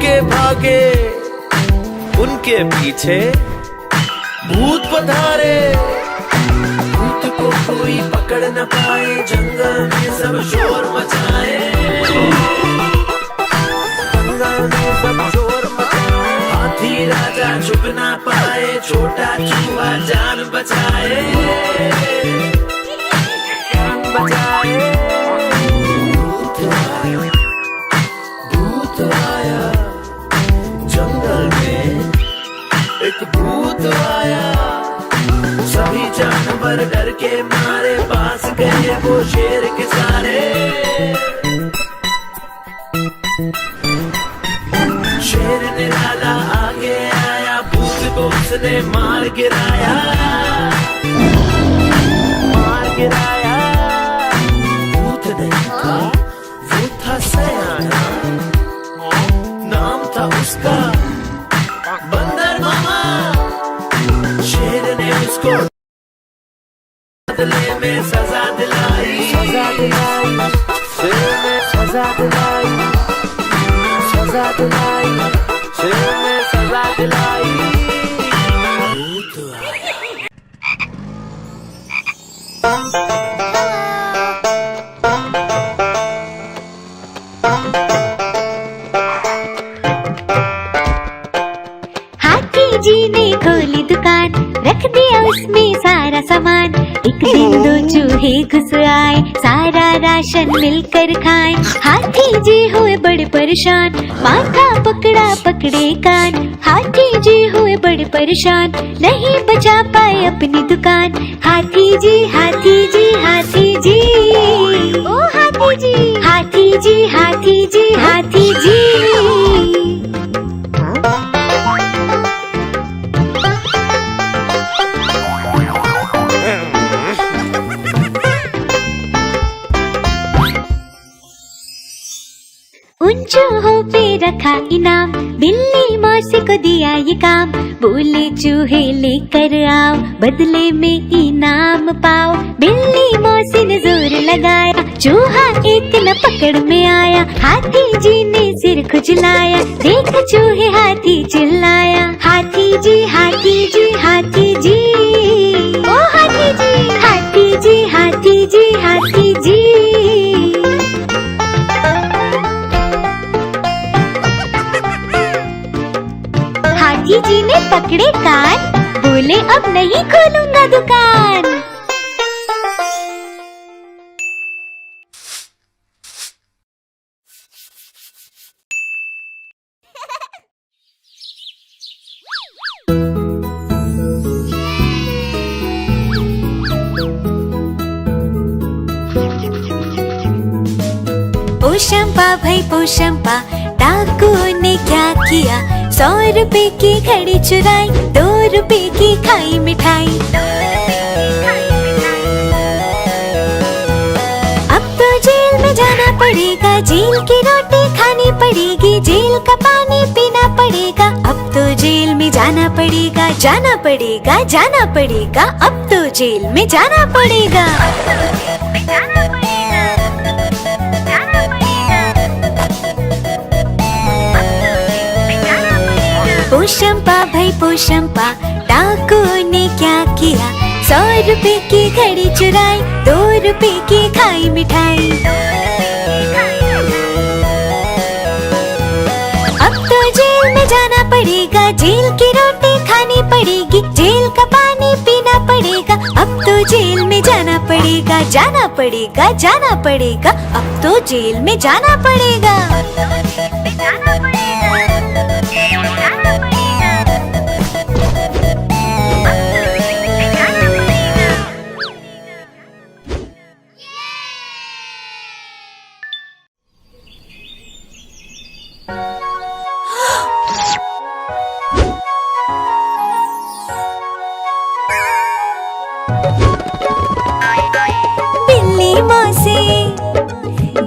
के भागे, उनके पीछे भूत पधारे। भूत को कोई पकड़ न पाए, जंगल में सब शोर मचाए। जंगल में सब शोर मचाए। हाथी राजा छुप ना पाए, छोटा चूहा जान बचाए। जान बचाए। भूत आया जंगल में, एक भूत आया। सभी जानवर डर के मारे, पास गए वो शेर के सारे। शेर निराला आगे आया, भूत को उसने मार गिराया। मार गिराया। भूत नहीं था, वो था सयाना। नाम था उसका बंदर मामा। शेर ने उसको बदले में सजा दिलाई। सजा दिलाई। शेर ने सजा दिलाई। सजा दिलाई। शेर ने सजा दिलाई। भूत आया। हाथी जी ने खोली दुकान, रख दिया उसमें सारा सामान। एक दिन दो चूहे घुस आए, सारा राशन मिलकर खाए। हाथी जी हुए बड़े परेशान, माथा पकड़ा पकड़े कान। हाथी जी हुए बड़े परेशान, नहीं बचा पाए अपनी दुकान। हाथी जी हाथी जी हाथी जी, ओ हाथी जी हाथी जी हाथी जी हाथी जी। उन चूहों पे रखा इनाम, बिल्ली मौसी को दिया ये काम। बोले चूहे लेकर आओ, बदले में इनाम पाओ। बिल्ली मौसी ने जोर लगाया, चूहा एक न पकड़ में आया। हाथी जी ने सिर खुजलाया, देख चूहे हाथी चिल्लाया। हाथी जी हाथी जी हाथी जी, ओ हाथी जी हाथी जी हाथी जी हाथी जी। हाथी जी ने पकड़े कान, बोले अब नहीं खोलूंगा दुकान। पोशंपा भाई पोशंपा, डाकू ने क्या किया? 100 रुपए की घड़ी चुराई, 2 रुपए की खाई मिठाई। अब तो जेल में जाना पड़ेगा, जेल की रोटी खानी पड़ेगी, जेल का पानी पीना पड़ेगा। अब तो जेल में जाना पड़ेगा, जाना पड़ेगा, जाना पड़ेगा। अब तो जेल में जाना पड़ेगा। पोशंपा भाई पोशंपा, डाकू ने क्या किया? 100 रुपए की घड़ी चुराई, 2 रुपए की खाई मिठाई। अब तो जेल में जाना पड़ेगा, जेल की रोटी खानी पड़ेगी, जेल का पानी पीना पड़ेगा। अब तो जेल में जाना पड़ेगा, जाना पड़ेगा, जाना पड़ेगा। अब तो जेल में जाना पड़ेगा। बिल्ली मौसी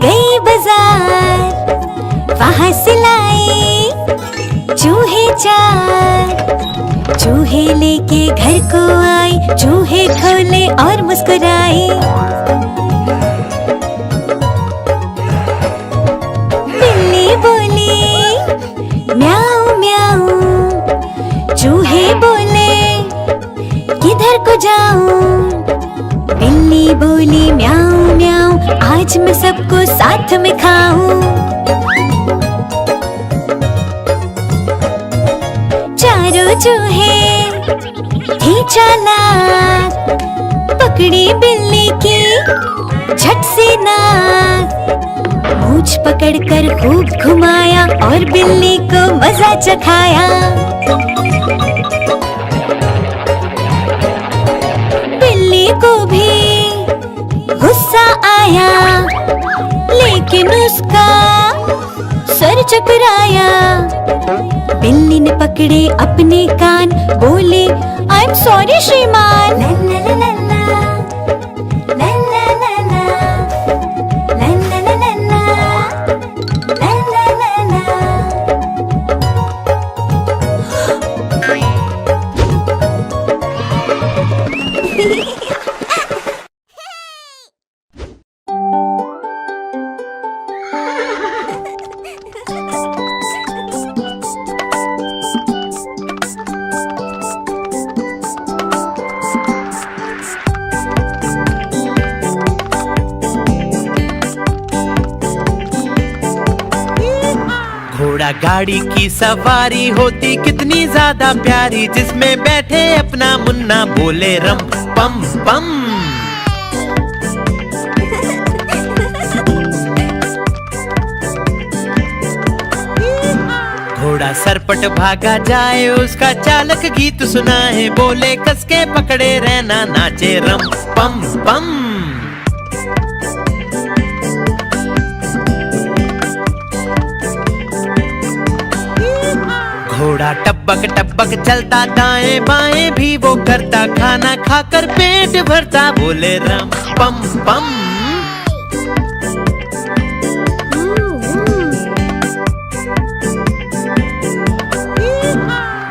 गई बाजार, वहाँ से लाई चूहे 4। चूहे लेके घर को आई, चूहे खोले और मुस्कुराई। बिल्ली बोली को जाऊं। बिल्ली बोली म्याऊं म्याऊं, आज मैं सबको साथ में खाऊं। चारों चूहे थे चालाक, पकड़ी बिल्ली की झट से नाक। मूंछ पकड़कर खूब घुमाया और बिल्ली को मजा चखाया। बिल्ली को भी गुस्सा आया, लेकिन उसका सर चकराया। बिल्ली ने पकड़े अपने कान, बोली आई एम सॉरी श्रीमान। घोड़ा गाड़ी की सवारी होती कितनी ज्यादा प्यारी, जिसमें बैठे अपना मुन्ना बोले रम पम पम। घोड़ा सरपट भागा जाए, उसका चालक गीत सुनाए, बोले कसके पकड़े रहना नाचे रम पम पम। घोड़ा टपक टपक चलता, दाएं बाएं भी वो करता, खाना खाकर पेट भरता, बोले रम पम पम।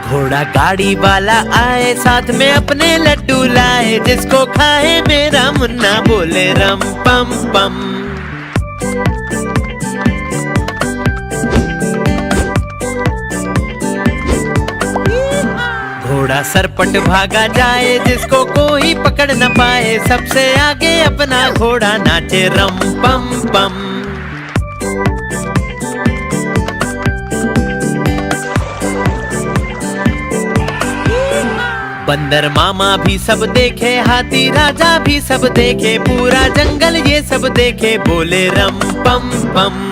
घोड़ा गाड़ी वाला आए, साथ में अपने लड्डू लाए, जिसको खाए मेरा मुन्ना, बोले रम पम पम। घोड़ा सरपट भागा जाए, जिसको कोई पकड़ न पाए, सबसे आगे अपना घोड़ा नाचे रम पम पम। बंदर मामा भी सब देखे, हाथी राजा भी सब देखे, पूरा जंगल ये सब देखे, बोले रम पम पम।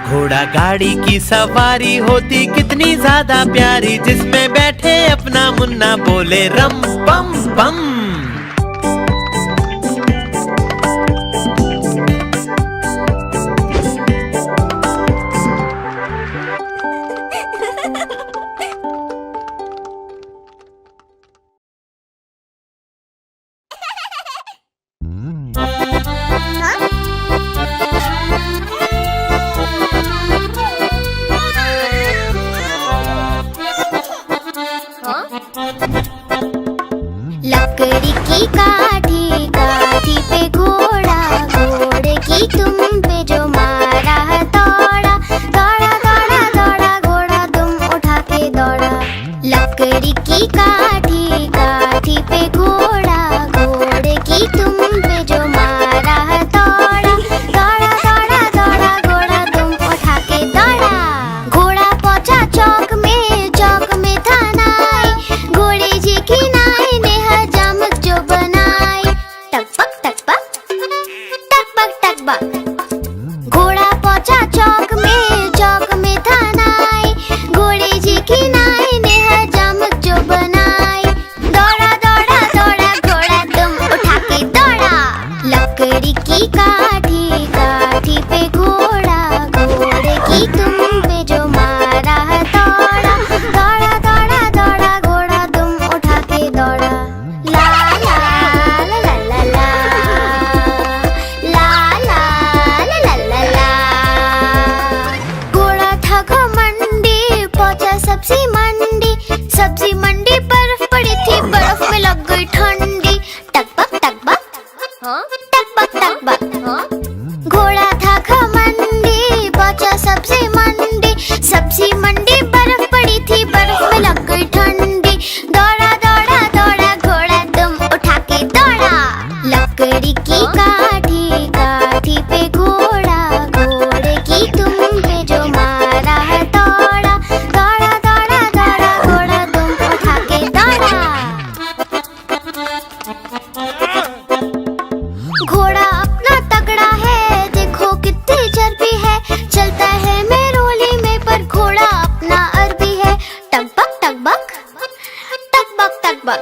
घोड़ा गाड़ी की सवारी होती कितनी ज्यादा प्यारी, जिसमें बैठे अपना मुन्ना, बोले रम पम पम। लकड़ी की काठी, काठी पे घोड़ा, घोड़े की तुम पे जो मारा दौड़ा, दौड़ा दौड़ा दौड़ा घोड़ा तुम उठा के दौड़ा। लकड़ी की काठी, काठी पे घोड़ा, घोड़े की तुम पे जो मारा दौड़ा, दौड़ा दौड़ा दौड़ा घोड़ा तुम उठा के दौड़ा। घोड़ा पहुंचा चौक में, चौक में था नाई, घोड़े जी की नाई ने हजामत जो बनाई। टकबक टकबक टकबक टकबक। घोड़ा पहुंचा चौक में था नाई, घोड़े जी की नाई ने हजामत जो बनाई। दौड़ा दौड़ा दौड़ा घोड़ा तुम उठा के दौड़ा। लकड़ी की काठी, काठी पे घोड़ा, घोड़े की तुम पे जो मारा दौड़ा, दौड़ा दौड़ा दौड़ा घोड़ा तुम उठा के दौड़ा। ला ला ला ला ला ला, ला ला ला ला ला ला। घोड़ा था घमंडी, पहुंचा सब्जी मंडी, सब्जी मंडी बर्फ पड़ी थी, बर्फ में लग गई ठंडी। टकबक टकबक टकबक टकबक। घोड़ा था घमंडी, पहुंचा सब्जी काठी काठी पे घोड़ा, घोड़े की तुम पे जो मारा है दौड़ा, दौड़ा दौड़ा दौड़ा घोड़ा तुम उठा के दौड़ा। घोड़ा अपना तगड़ा है, देखो कितनी चर्बी है, चलता है मेरोली में पर घोड़ा अपना अरबी है। टकबक टकबक टकबक टकबक।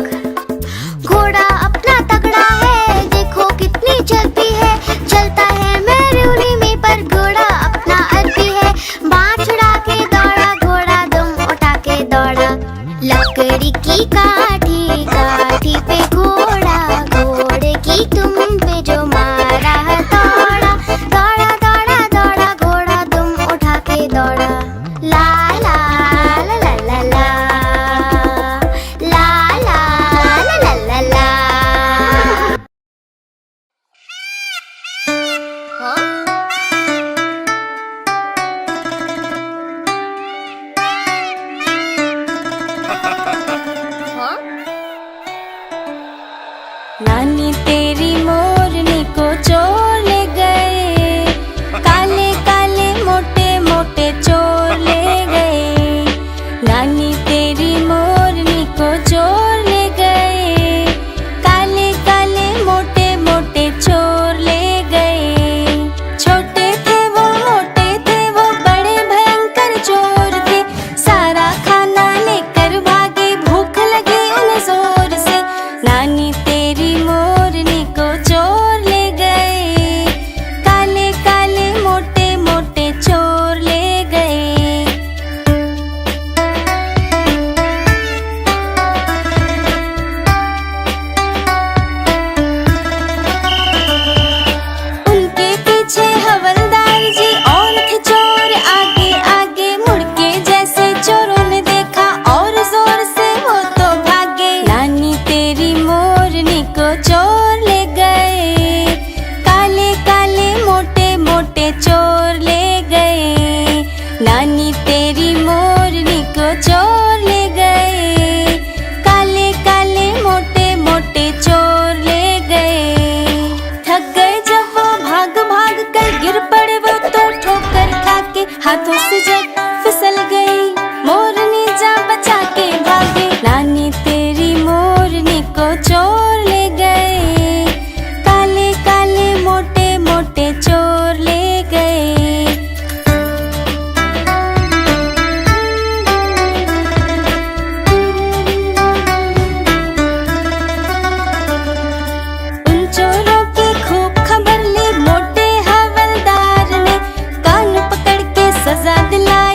घोड़ा अपना तगड़ा है, देखो कितनी चर्बी है, चलता है मेरोली में पर घोड़ा अपना अरबी है। बाँह छुड़ा के दौड़ा घोड़ा दुम उठा के दौड़ा। लकड़ी की काठी काठी पे घोड़ा, घोड़े की तुम पे जो मारा है दौड़ा, दौड़ा दौड़ा दौड़ा घोड़ा दुम उठा के दौड़ा। ला ला ला ला ला ला, ला ला ला ला ला ला। नानी तेरी मोरनी को चोर ले गए, काले काले मोटे मोटे चोर ले गए। नानी तेरी मोरनी को चोर ले गए, काले काले मोटे मोटे चोर ले गए। छोटे थे वो मोटे थे वो बड़े भयंकर चोर थे, सारा खाना लेकर भागे भूख लगी उन्हें जोर से। नानी तेरी मोरनी को चोर ले गए, काले काले मोटे मोटे चोर ले गए। उनके पीछे हवलदार जी और थे चोर आगे आगे, मुड़ के जैसे चोरों ने देखा और जोर से वो तो भागे। नानी तेरी मोरनी को चोर ले गए, काले काले मोटे मोटे चोर ले गए। नानी तेरी मोरनी को चोर ले गए, काले काले मोटे मोटे चोर ले गए। थक गए जब वो भाग भाग कर गिर पड़े वो तो ठोकर खा के, हाथों से जब फिसल गई मोरनी जा बचा के भागे। नानी तेरी मोरनी को चोर ले गए, काले काले मोटे मोटे चोर ले गए। उन चोरों की खूब खबर ली मोटे हवलदार ने, कान पकड़ के सजा दिलाई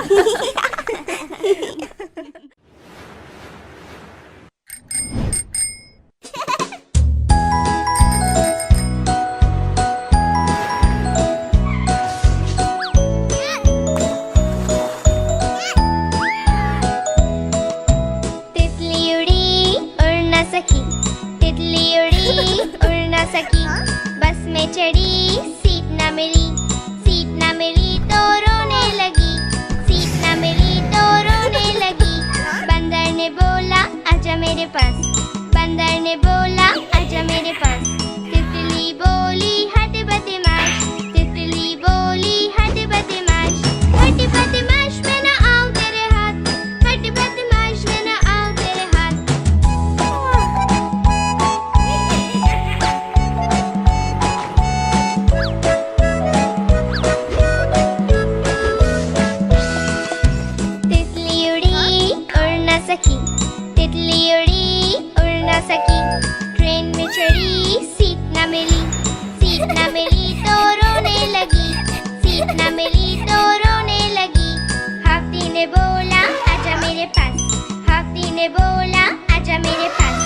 तितली उड़ी उड़ न सकी, तितली उड़ी उड़ न सकी, बस में चढ़ी सीट न मिली, सीट न मिली तो रोने लगी, सीट न मिली तो रोने लगी। बंदर ने बोला आजा मेरे पास, बंदर ने बोला आजा मेरे पास। तितली बोली हट बदमाश, तितली बोली हट बदमाश, हट बदमाश मैं न आऊं तेरे हाथ, हट बदमाश मैं न आऊं तेरे हाथ। तितली उड़ी उड़ न सकी, तितली उड़ी उड़ न सकी, ट्रेन में चढ़ी सीट न मिली, सीट न मिली तो रोने लगी, सीट न मिली तो रोने लगी। हाथी ने बोला आजा मेरे पास, हाथी ने बोला आजा मेरे पास।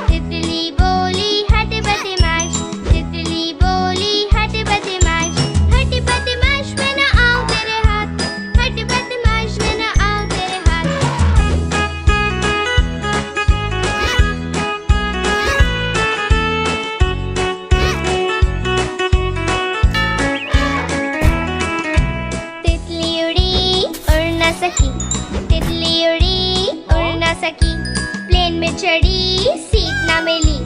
तितली बोली हट बदमाश, तितली बोली हट बदमाश, हट बदमाश मैं न आऊं तेरे हाथ, हट बदमाश मैं न आऊं तेरे हाथ। तितली उड़ी उड़ न सकी, तितली उड़ी उड़ न सकी, प्लेन में चढ़ी सीट न मिली,